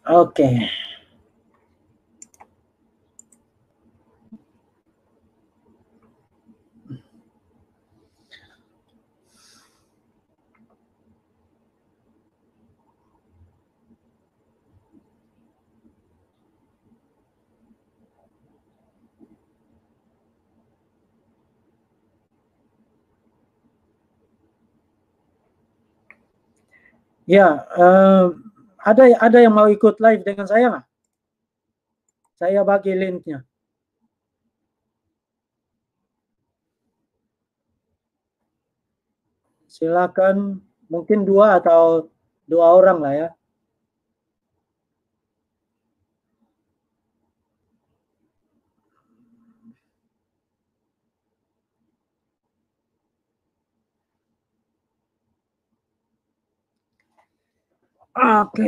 Oke. Ya, ada yang mau ikut live dengan saya nggak? Saya bagi linknya. Silakan, mungkin 2 atau 2 orang lah ya. Oke.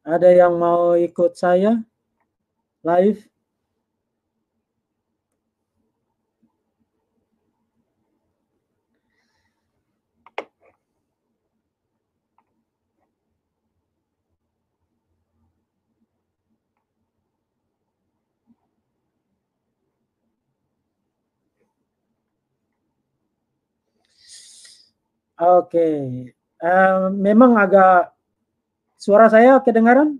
Ada yang mau ikut saya live? Oke. Memang agak suara saya kedengaran?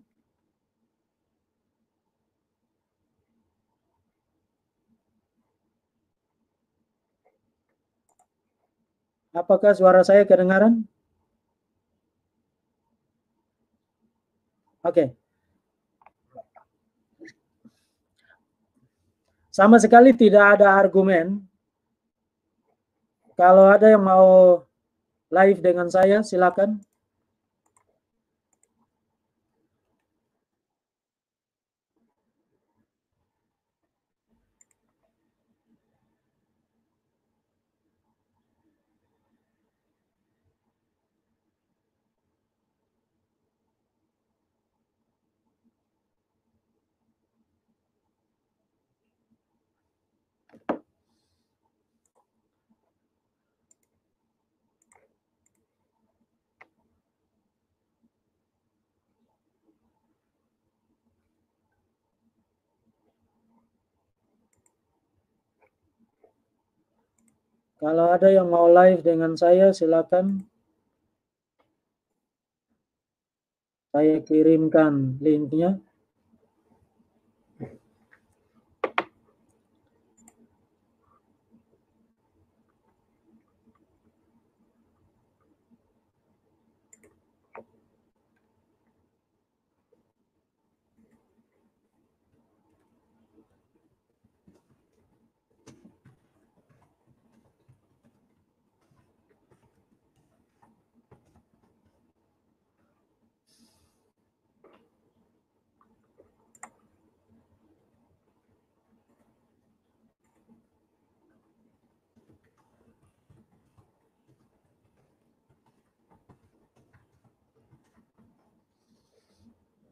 Apakah suara saya kedengaran? Oke. Sama sekali tidak ada argumen. Kalau ada yang mau live dengan saya, silakan. Kalau ada yang mau live dengan saya, silakan. Saya kirimkan linknya.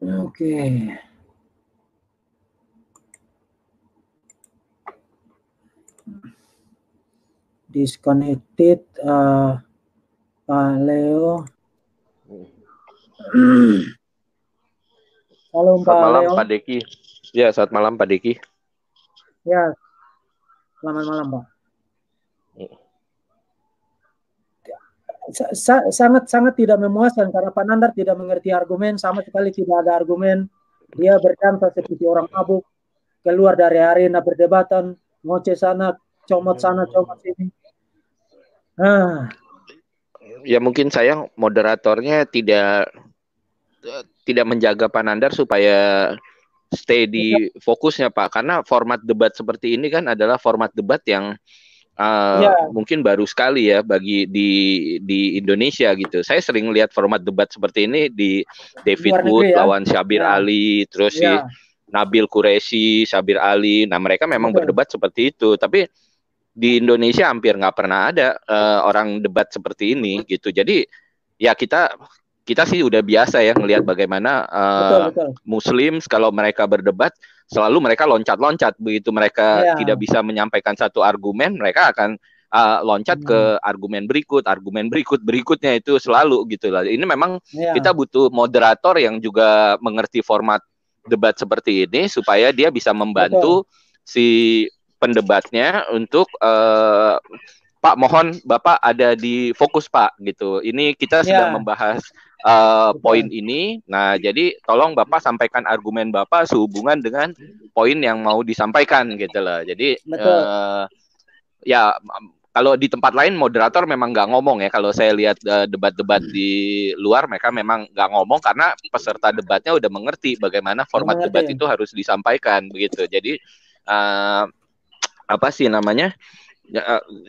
Oke. Disconnected, Pak Leo. Halo Selamat Pak malam Leo. Pak Deki. Ya, selamat malam Pak Deki. Ya, selamat malam Pak. Sangat tidak memuaskan karena Pak Nandar tidak mengerti argumen, sama sekali tidak ada argumen. Dia berkata seperti orang mabuk, keluar dari arena perdebatan, ngoceh sana, comot sini. Ya mungkin saya moderatornya tidak menjaga Pak Nandar supaya stay di fokusnya Pak, karena format debat seperti ini kan adalah format debat yang mungkin baru sekali ya bagi di Indonesia gitu. Saya sering lihat format debat seperti ini di David Wood lawan Syabir Ali, terus si Nabil Qureshi, Sabir Ali. Nah, mereka memang berdebat seperti itu. Tapi di Indonesia hampir nggak pernah ada orang debat seperti ini gitu. Jadi ya kita sih udah biasa ya ngelihat bagaimana Muslim kalau mereka berdebat selalu mereka loncat-loncat, begitu mereka tidak bisa menyampaikan satu argumen, mereka akan loncat ke argumen berikutnya itu selalu gitu lah. Ini memang kita butuh moderator yang juga mengerti format debat seperti ini supaya dia bisa membantu si pendebatnya untuk Pak, mohon Bapak ada di fokus Pak gitu. Ini kita sedang membahas poin ini. Nah, jadi tolong Bapak sampaikan argumen Bapak sehubungan dengan poin yang mau disampaikan gitu loh. Jadi ya kalau di tempat lain moderator memang nggak ngomong ya. Kalau saya lihat debat-debat di luar, mereka memang nggak ngomong karena peserta debatnya udah mengerti bagaimana format debat itu harus disampaikan begitu. Jadi apa sih namanya?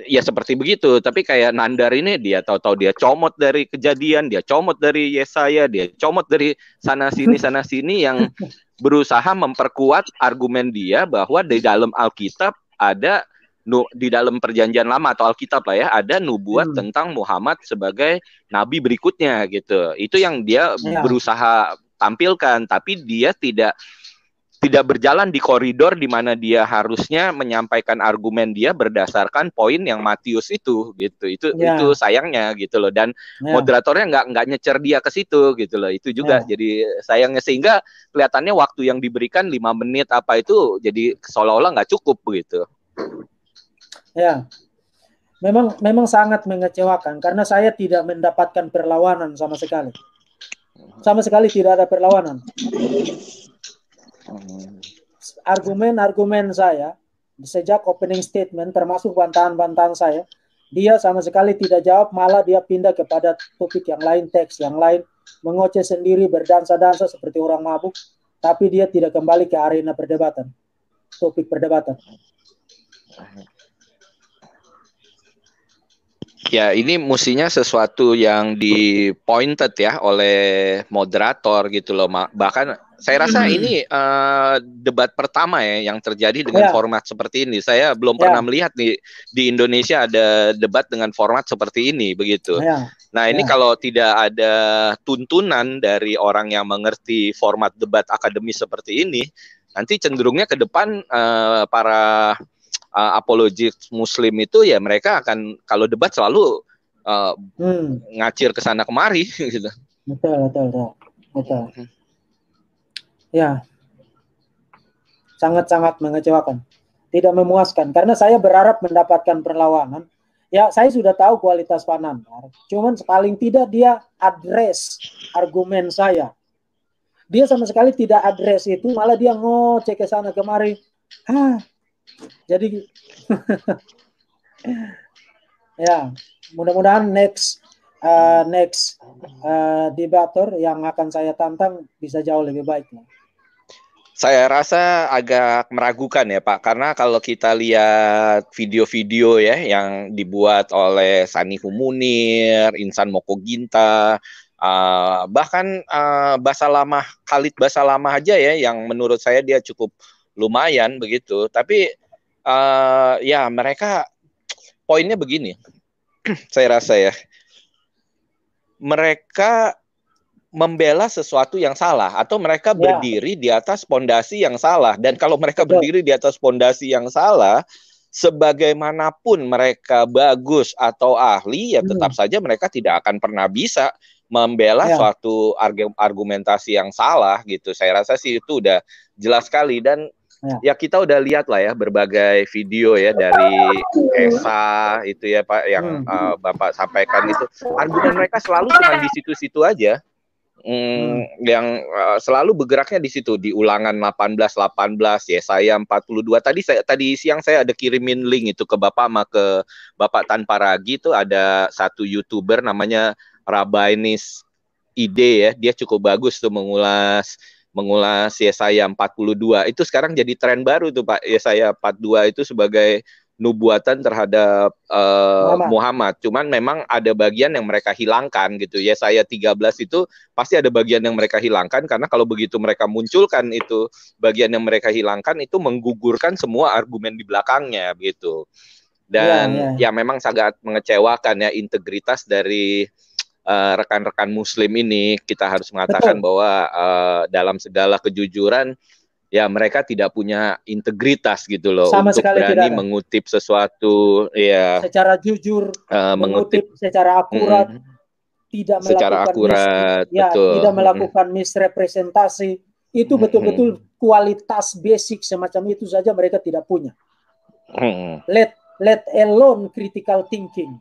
Ya seperti begitu. Tapi kayak Nandar ini dia tahu-tahu dia comot dari kejadian, dia comot dari Yesaya, dia comot dari sana sini yang berusaha memperkuat argumen dia bahwa di dalam Alkitab ada di dalam perjanjian lama atau Alkitab lah ya, ada nubuat tentang Muhammad sebagai nabi berikutnya gitu. Itu yang dia berusaha tampilkan, tapi dia tidak berjalan di koridor di mana dia harusnya menyampaikan argumen dia berdasarkan poin yang Matius itu gitu. Itu sayangnya gitu loh, dan moderatornya nggak nyecer dia ke situ gitu loh. Itu juga jadi sayangnya, sehingga kelihatannya waktu yang diberikan 5 menit apa itu jadi seolah-olah nggak cukup begitu. Ya, memang sangat mengecewakan karena saya tidak mendapatkan perlawanan sama sekali. Sama sekali tidak ada perlawanan. Argumen saya sejak opening statement termasuk bantahan-bantahan saya, dia sama sekali tidak jawab, malah dia pindah kepada topik yang lain, teks yang lain, mengoceh sendiri, berdansa-dansa seperti orang mabuk, tapi dia tidak kembali ke arena perdebatan, topik perdebatan. Ya, ini mestinya sesuatu yang di-pointed ya oleh moderator gitu loh. Bahkan saya rasa ini debat pertama ya yang terjadi dengan format seperti ini. Saya belum pernah melihat di Indonesia ada debat dengan format seperti ini begitu. Nah, ini kalau tidak ada tuntunan dari orang yang mengerti format debat akademis seperti ini, nanti cenderungnya ke depan para apologet Muslim itu ya mereka akan kalau debat selalu ngacir ke sana kemari gitu. Betul. Ya, sangat-sangat mengecewakan, tidak memuaskan karena saya berharap mendapatkan perlawanan. Ya, saya sudah tahu kualitas Pak Nandar, cuman paling tidak dia address argumen saya. Dia sama sekali tidak address itu, malah dia ngoceh ke sana kemari. Jadi ya, mudah-mudahan next debater yang akan saya tantang bisa jauh lebih baik. Saya rasa agak meragukan ya Pak, karena kalau kita lihat video-video ya yang dibuat oleh Sanihu Munir, Insan Moko Ginta, bahkan Khalid Basalamah aja ya yang menurut saya dia cukup lumayan begitu, tapi ya mereka poinnya begini, saya rasa ya, mereka membela sesuatu yang salah atau mereka berdiri di atas pondasi yang salah, dan kalau mereka berdiri di atas pondasi yang salah, sebagaimanapun mereka bagus atau ahli ya tetap saja mereka tidak akan pernah bisa membela suatu argumentasi yang salah gitu. Saya rasa sih itu udah jelas sekali, dan ya kita udah lihat lah ya berbagai video ya dari Esa itu ya Pak yang Bapak sampaikan itu, argumen mereka selalu cuma di situ-situ aja. Yang selalu bergeraknya di situ di Ulangan 18, Yesaya 42. Tadi siang saya ada kirimin link itu ke Bapak sama ke Bapak Tanpa Ragi, itu ada satu YouTuber namanya Rabainis Ide ya. Dia cukup bagus tuh mengulas Yesaya 42. Itu sekarang jadi tren baru tuh Pak. Yesaya 42 itu sebagai nubuatan terhadap Muhammad. Muhammad. Cuman memang ada bagian yang mereka hilangkan gitu. Yesaya 13 itu pasti ada bagian yang mereka hilangkan, karena kalau begitu mereka munculkan itu bagian yang mereka hilangkan, itu menggugurkan semua argumen di belakangnya gitu. Dan ya memang sangat mengecewakan ya integritas dari rekan-rekan Muslim ini. Kita harus mengatakan bahwa dalam segala kejujuran ya mereka tidak punya integritas gitu loh, sama untuk sekali berani mengutip sesuatu ya secara jujur, mengutip secara akurat, tidak secara melakukan akurat, tidak melakukan misrepresentasi. Itu betul-betul kualitas basic semacam itu saja mereka tidak punya. Let alone critical thinking.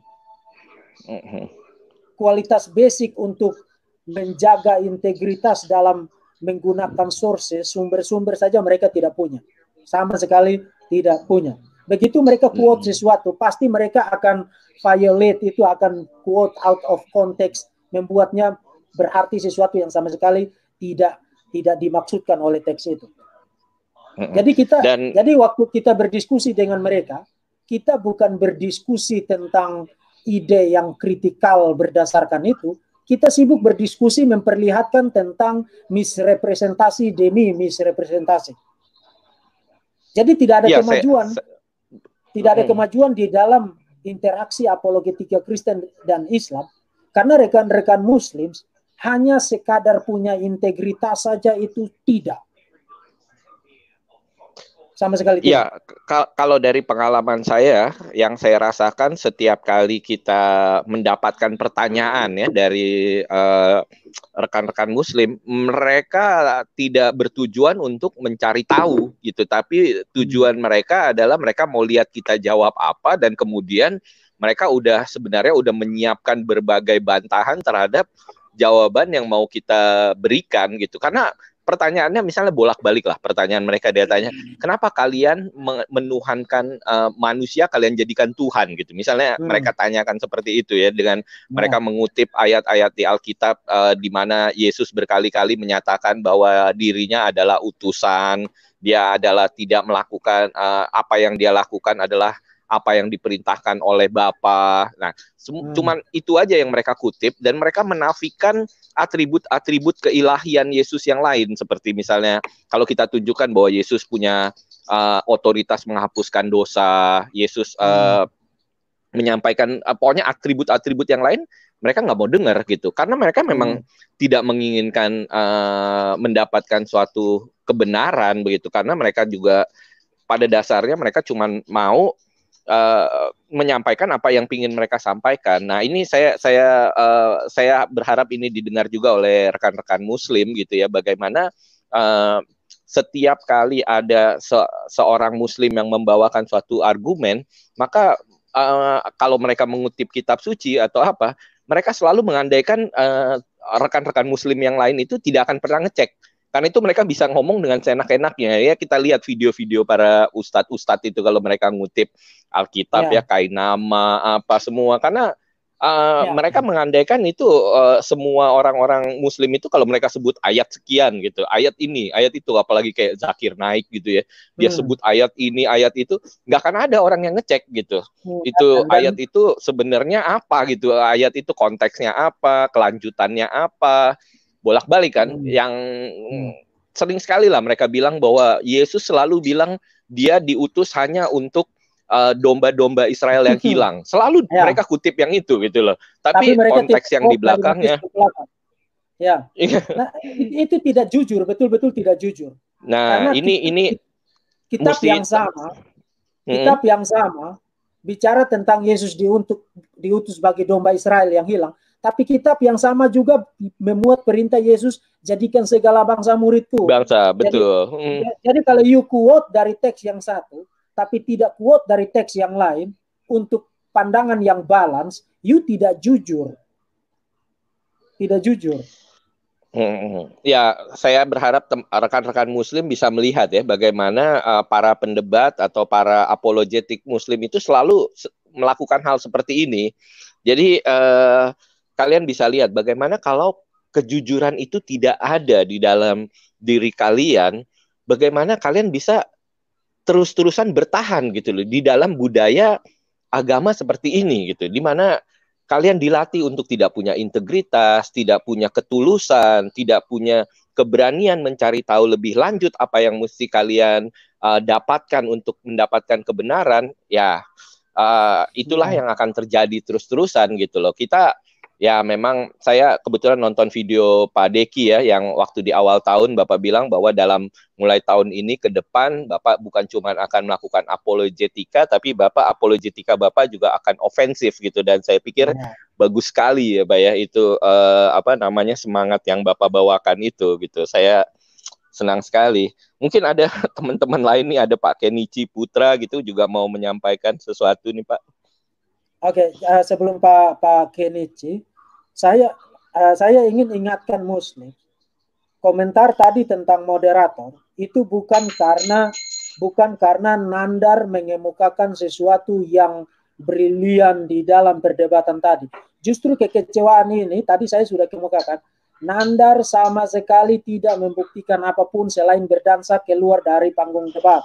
Kualitas basic untuk menjaga integritas dalam menggunakan sources, sumber-sumber saja mereka tidak punya. Sama sekali tidak punya. Begitu mereka quote sesuatu, pasti mereka akan violate itu, akan quote out of context, membuatnya berarti sesuatu yang sama sekali tidak dimaksudkan oleh teks itu. Jadi waktu kita berdiskusi dengan mereka, kita bukan berdiskusi tentang ide yang kritikal berdasarkan itu. Kita sibuk berdiskusi memperlihatkan tentang misrepresentasi demi misrepresentasi. Jadi tidak ada kemajuan. Tidak ada kemajuan di dalam interaksi apologetika Kristen dan Islam, karena rekan-rekan Muslim hanya sekadar punya integritas saja itu tidak. Sama sekali tidak. Ya, kalau dari pengalaman saya, yang saya rasakan setiap kali kita mendapatkan pertanyaan ya dari rekan-rekan Muslim, mereka tidak bertujuan untuk mencari tahu gitu, tapi tujuan mereka adalah mereka mau lihat kita jawab apa, dan kemudian mereka sebenarnya udah menyiapkan berbagai bantahan terhadap jawaban yang mau kita berikan gitu. Karena pertanyaannya misalnya bolak-balik lah, pertanyaan mereka, dia tanya, kenapa kalian menuhankan manusia, kalian jadikan Tuhan gitu. Misalnya mereka tanyakan seperti itu ya, dengan mereka mengutip ayat-ayat di Alkitab di mana Yesus berkali-kali menyatakan bahwa dirinya adalah utusan, dia adalah tidak melakukan apa yang dia lakukan adalah apa yang diperintahkan oleh Bapa. Nah, cuman itu aja yang mereka kutip, dan mereka menafikan atribut-atribut keilahian Yesus yang lain, seperti misalnya kalau kita tunjukkan bahwa Yesus punya otoritas menghapuskan dosa, Yesus menyampaikan pokoknya atribut-atribut yang lain, mereka nggak mau dengar gitu, karena mereka memang tidak menginginkan mendapatkan suatu kebenaran begitu, karena mereka juga pada dasarnya mereka cuma mau menyampaikan apa yang ingin mereka sampaikan. Nah, ini saya berharap ini didengar juga oleh rekan-rekan Muslim gitu ya, bagaimana setiap kali ada seorang Muslim yang membawakan suatu argumen, maka kalau mereka mengutip kitab suci atau apa, mereka selalu mengandaikan rekan-rekan Muslim yang lain itu tidak akan pernah ngecek. Karena itu mereka bisa ngomong dengan seenak-enaknya ya. Kita lihat video-video para ustadz-ustadz itu kalau mereka ngutip Alkitab ya, Kainama apa semua, karena mereka mengandaikan itu semua orang-orang Muslim itu kalau mereka sebut ayat sekian gitu, ayat ini, ayat itu, apalagi kayak Zakir Naik gitu ya, dia sebut ayat ini, ayat itu, nggak akan ada orang yang ngecek gitu. Itu ayat itu sebenarnya apa gitu, ayat itu konteksnya apa, kelanjutannya apa, bolak-balik kan. Yang sering sekali lah mereka bilang bahwa Yesus selalu bilang dia diutus hanya untuk domba-domba Israel yang hilang. Selalu mereka kutip yang itu gitu loh. Tapi konteks yang di belakangnya. Ya. Nah, itu tidak jujur, betul-betul tidak jujur. Nah, karena ini kitab yang sama. Kitab yang sama bicara tentang Yesus diutus bagi domba Israel yang hilang. Tapi kitab yang sama juga memuat perintah Yesus, jadikan segala bangsa muridku. Bangsa, betul. Jadi kalau you quote dari teks yang satu, tapi tidak quote dari teks yang lain, untuk pandangan yang balance, you tidak jujur. Tidak jujur. Ya, saya berharap rekan-rekan Muslim bisa melihat ya bagaimana para pendebat atau para apologetik Muslim itu selalu melakukan hal seperti ini. Jadi kalian bisa lihat bagaimana kalau kejujuran itu tidak ada di dalam diri kalian, bagaimana kalian bisa terus-terusan bertahan gitu loh di dalam budaya agama seperti ini gitu, di mana kalian dilatih untuk tidak punya integritas, tidak punya ketulusan, tidak punya keberanian mencari tahu lebih lanjut apa yang mesti kalian dapatkan untuk mendapatkan kebenaran. Ya, itulah yang akan terjadi terus-terusan gitu loh. Kita ya memang saya kebetulan nonton video Pak Deki ya yang waktu di awal tahun Bapak bilang bahwa dalam mulai tahun ini ke depan Bapak bukan cuma akan melakukan apologetika tapi apologetika Bapak juga akan ofensif gitu, dan saya pikir bagus sekali ya Pak ya itu semangat yang Bapak bawakan itu gitu. Saya senang sekali. Mungkin ada teman-teman lain nih, ada Pak Kenichi Putra gitu juga mau menyampaikan sesuatu nih Pak. Oke, sebelum Pak Kenichi, saya ingin ingatkan Muslim, komentar tadi tentang moderator itu bukan karena Nandar mengemukakan sesuatu yang brilian di dalam perdebatan tadi. Justru kekecewaan ini tadi saya sudah kemukakan. Nandar sama sekali tidak membuktikan apapun selain berdansa keluar dari panggung debat.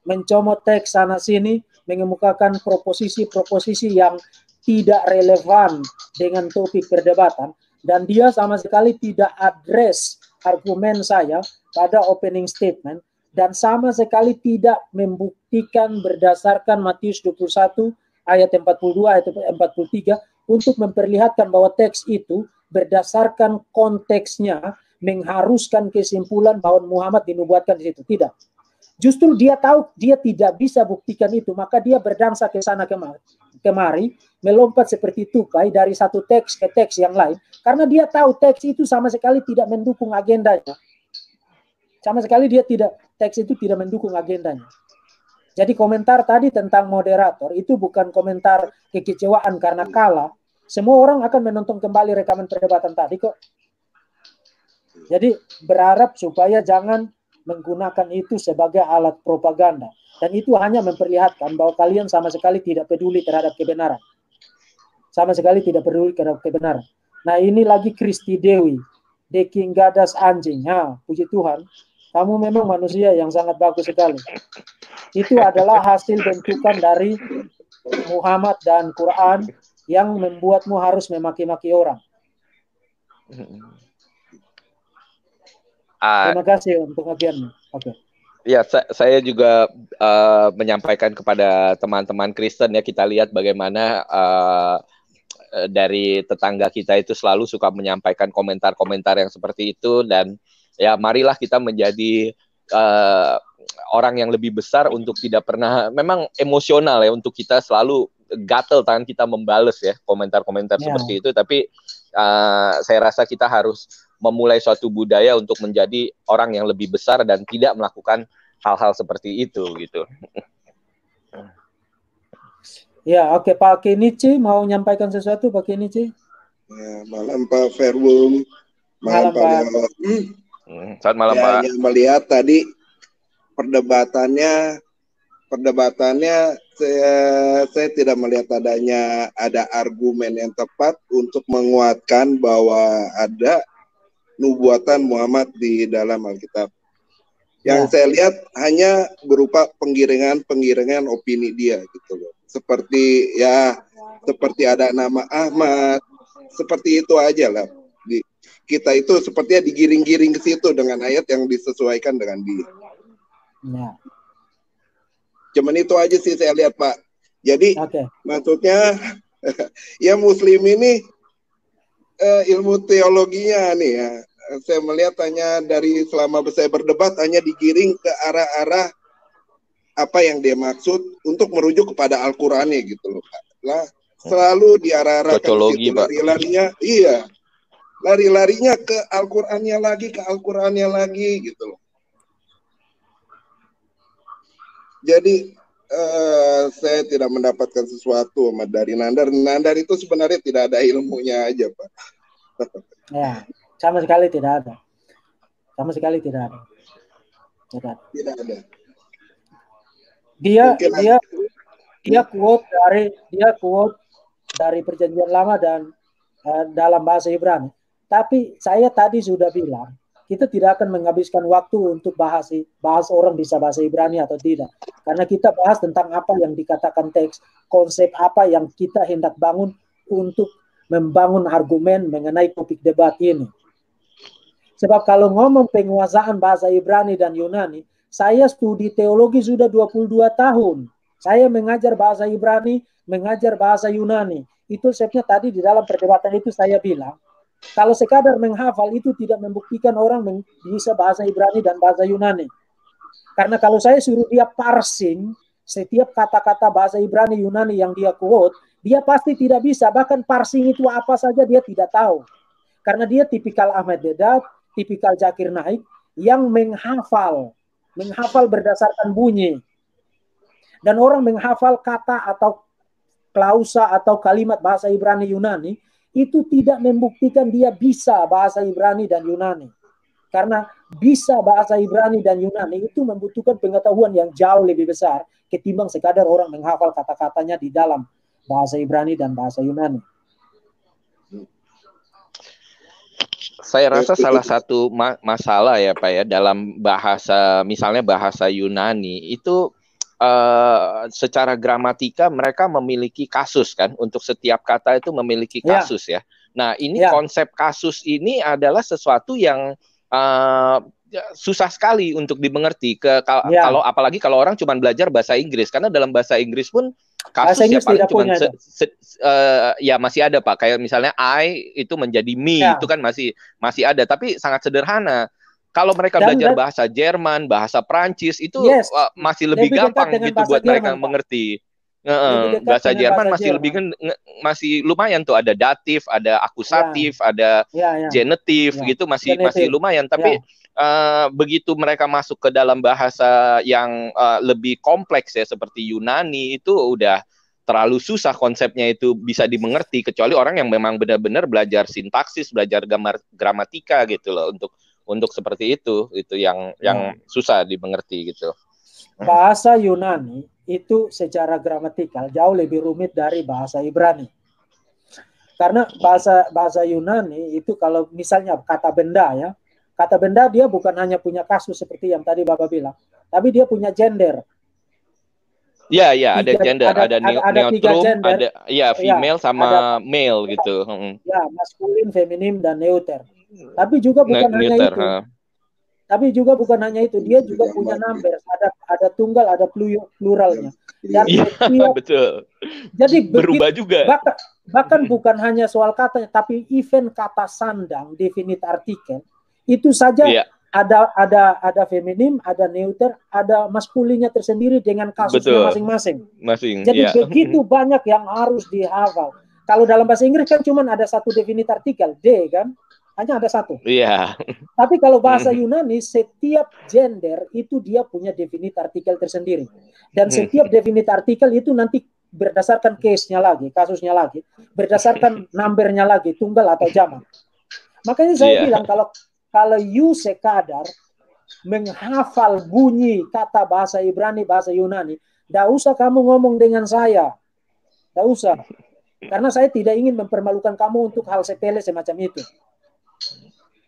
Mencomot teks sana sini, mengemukakan proposisi-proposisi yang tidak relevan dengan topik perdebatan, dan dia sama sekali tidak address argumen saya pada opening statement, dan sama sekali tidak membuktikan berdasarkan Matius 21 ayat 42 ayat 43 untuk memperlihatkan bahwa teks itu berdasarkan konteksnya mengharuskan kesimpulan bahwa Muhammad dinubuatkan di situ. Tidak. Justru dia tahu dia tidak bisa buktikan itu, maka dia berdansa ke sana kemari, melompat seperti tupai dari satu teks ke teks yang lain, karena dia tahu teks itu sama sekali tidak mendukung agendanya. Sama sekali teks itu tidak mendukung agendanya. Jadi komentar tadi tentang moderator itu bukan komentar kekecewaan karena kalah. Semua orang akan menonton kembali rekaman perdebatan tadi kok. Jadi berharap supaya jangan menggunakan itu sebagai alat propaganda, dan itu hanya memperlihatkan bahwa kalian sama sekali tidak peduli terhadap kebenaran, sama sekali tidak peduli terhadap kebenaran. Nah ini lagi Kristi Dewi, Deking Gadas anjing, puji Tuhan, kamu memang manusia yang sangat bagus sekali. Itu adalah hasil bentukan dari Muhammad dan Quran yang membuatmu harus memaki-maki orang. Terima kasih untuk bagiannya. Oke. Ya, saya juga menyampaikan kepada teman-teman Kristen ya, kita lihat bagaimana dari tetangga kita itu selalu suka menyampaikan komentar-komentar yang seperti itu, dan ya marilah kita menjadi orang yang lebih besar untuk tidak pernah, memang emosional ya, untuk kita selalu gatel tangan kita membales ya komentar-komentar seperti itu, tapi saya rasa kita harus memulai suatu budaya untuk menjadi orang yang lebih besar dan tidak melakukan hal-hal seperti itu gitu. Ya, oke, Pak Kenichi mau menyampaikan sesuatu, Pak Kenichi? Ya, malam Pak Verbum. Malam Pak. Selamat malam Pak. Yang melihat tadi perdebataannya saya tidak melihat ada argumen yang tepat untuk menguatkan bahwa ada nubuatan Muhammad di dalam Alkitab. Yang saya lihat hanya berupa penggiringan opini dia gitu loh. Seperti ada nama Ahmad, seperti itu aja lah. Kita itu sepertinya digiring-giring ke situ dengan ayat yang disesuaikan dengan dia. Cuman itu aja sih saya lihat Pak. Jadi maksudnya ya Muslim ini ilmu teologinya nih ya, saya melihat hanya dari selama saya berdebat hanya digiring ke arah-arah apa yang dia maksud untuk merujuk kepada Al-Qur'annya gitu loh Pak. Lah selalu diarah-arahkan ke situ, lari-larinya ke Al-Qur'annya lagi gitu loh. Jadi saya tidak mendapatkan sesuatu dari Nandar. Nandar itu sebenarnya tidak ada ilmunya aja, Pak. Ya, sama sekali tidak ada. Sama sekali tidak ada. Tidak ada. Dia quote dari Perjanjian Lama dan dalam bahasa Ibrani. Tapi saya tadi sudah bilang, kita tidak akan menghabiskan waktu untuk bahas orang bisa bahasa Ibrani atau tidak. Karena kita bahas tentang apa yang dikatakan teks, konsep apa yang kita hendak bangun untuk membangun argumen mengenai topik debat ini. Sebab kalau ngomong penguasaan bahasa Ibrani dan Yunani, saya studi teologi sudah 22 tahun. Saya mengajar bahasa Ibrani, mengajar bahasa Yunani. Itu sebabnya tadi di dalam perdebatan itu saya bilang, kalau sekadar menghafal itu tidak membuktikan orang bisa bahasa Ibrani dan bahasa Yunani. Karena kalau saya suruh dia parsing setiap kata-kata bahasa Ibrani Yunani yang dia quote, dia pasti tidak bisa. Bahkan parsing itu apa saja dia tidak tahu. Karena dia tipikal Ahmad Dedat, tipikal Zakir Naik yang menghafal berdasarkan bunyi. Dan orang menghafal kata atau klausa atau kalimat bahasa Ibrani Yunani itu tidak membuktikan dia bisa bahasa Ibrani dan Yunani. Karena bisa bahasa Ibrani dan Yunani itu membutuhkan pengetahuan yang jauh lebih besar ketimbang sekadar orang menghafal kata-katanya di dalam bahasa Ibrani dan bahasa Yunani. Saya rasa salah satu masalah ya Pak ya dalam bahasa, misalnya bahasa Yunani itu secara gramatika mereka memiliki kasus kan, untuk setiap kata itu memiliki kasus ya. Nah ini konsep kasus ini adalah sesuatu yang susah sekali untuk dimengerti kalau apalagi kalau orang cuma belajar bahasa Inggris, karena dalam bahasa Inggris pun kasus ya paling cuma ya masih ada Pak, kayak misalnya I itu menjadi me itu kan masih ada, tapi sangat sederhana. Kalau mereka belajar bahasa Jerman, bahasa Prancis itu masih lebih gampang gitu buat mereka mengerti. Bahasa Jerman masih lumayan tuh, ada datif, ada akusatif, ada genetif gitu, masih lumayan. Tapi begitu mereka masuk ke dalam bahasa yang lebih kompleks ya seperti Yunani, itu udah terlalu susah konsepnya itu bisa dimengerti, kecuali orang yang memang benar-benar belajar sintaksis, belajar gramatika gitu loh, untuk seperti itu yang susah dimengerti gitu. Bahasa Yunani itu secara gramatikal jauh lebih rumit dari bahasa Ibrani. Karena bahasa Yunani itu kalau misalnya kata benda dia bukan hanya punya kasus seperti yang tadi Bapak bilang, tapi dia punya gender. Ya, ada gender, ada neutrum, ada female sama male gitu. Ya, maskulin, feminim dan neuter. Tapi juga bukan hanya itu. Dia juga punya number, ada tunggal, ada pluralnya. Dan betul. Jadi berubah juga. Bahkan bukan hanya soal katanya, tapi even kata sandang, definite artikel, itu saja ada feminim, ada neuter, ada maskulinnya tersendiri dengan kasusnya masing-masing. Jadi begitu banyak yang harus dihafal. Kalau dalam bahasa Inggris kan cuma ada satu definite artikel, D kan? Hanya ada satu. Tapi kalau bahasa Yunani, setiap gender itu dia punya definite artikel tersendiri. Dan setiap definite artikel itu nanti berdasarkan case-nya lagi, kasusnya lagi, berdasarkan numbernya lagi, tunggal atau jamak. Makanya saya bilang kalau you sekadar menghafal bunyi kata bahasa Ibrani, bahasa Yunani, tidak usah kamu ngomong dengan saya. Tidak usah. Karena saya tidak ingin mempermalukan kamu untuk hal sepele semacam itu.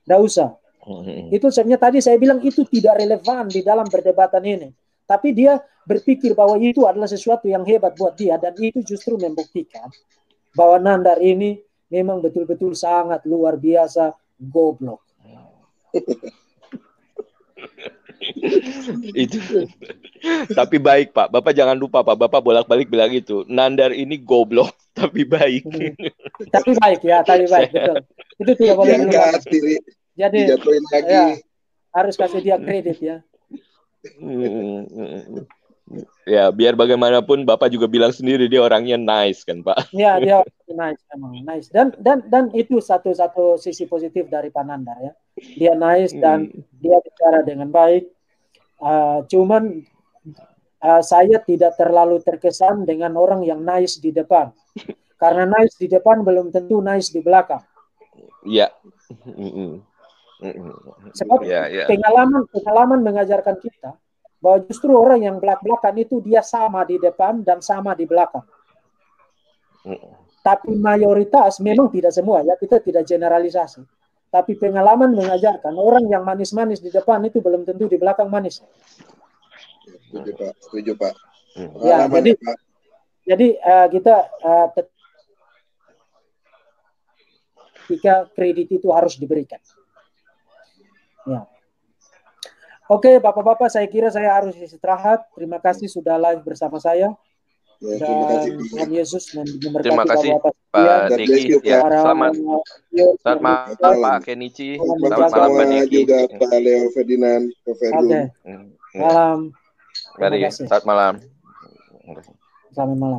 Tidak usah. Itu sebenarnya tadi saya bilang itu tidak relevan di dalam perdebatan ini. Tapi dia berpikir bahwa itu adalah sesuatu yang hebat buat dia. Dan itu justru membuktikan bahwa Nandar ini memang betul-betul sangat luar biasa goblok. Itu. Tapi baik Pak. Bapak jangan lupa Pak. Bapak bolak-balik bilang itu. Nandar ini goblok tapi baik. Tapi baik ya, betul. Itu tidak boleh dilupakan. Jadi harus kasih dia kredit ya. Ya, biar bagaimanapun Bapak juga bilang sendiri dia orangnya nice kan Pak. Ya, dia nice emang, nice. Dan itu satu sisi positif dari Pak Nandar ya. Dia nice dan dia bicara dengan baik. Cuman saya tidak terlalu terkesan dengan orang yang nice di depan. Karena nice di depan belum tentu nice di belakang. Iya. Sebab pengalaman mengajarkan kita bahwa justru orang yang belak-belakan itu dia sama di depan dan sama di belakang. Tapi mayoritas memang tidak semua ya, kita tidak generalisasi. tapi pengalaman mengajarkan orang yang manis-manis di depan itu belum tentu di belakang manis. Setuju Pak. Ya, jadi kita ketika kredit itu harus diberikan. Ya. Oke, Bapak-bapak, saya kira saya harus istirahat. Terima kasih sudah live bersama saya. Ya, terima kasih. Tuhan Yesus memberkati terima kasih Bapak-bapak. Pak Niki. Ya, selamat malam Pak Kenichi. Selamat malam Pak Niki. Juga Pak Leo Ferdinand. Oke. Malam. Mari, selamat malam. Selamat malam.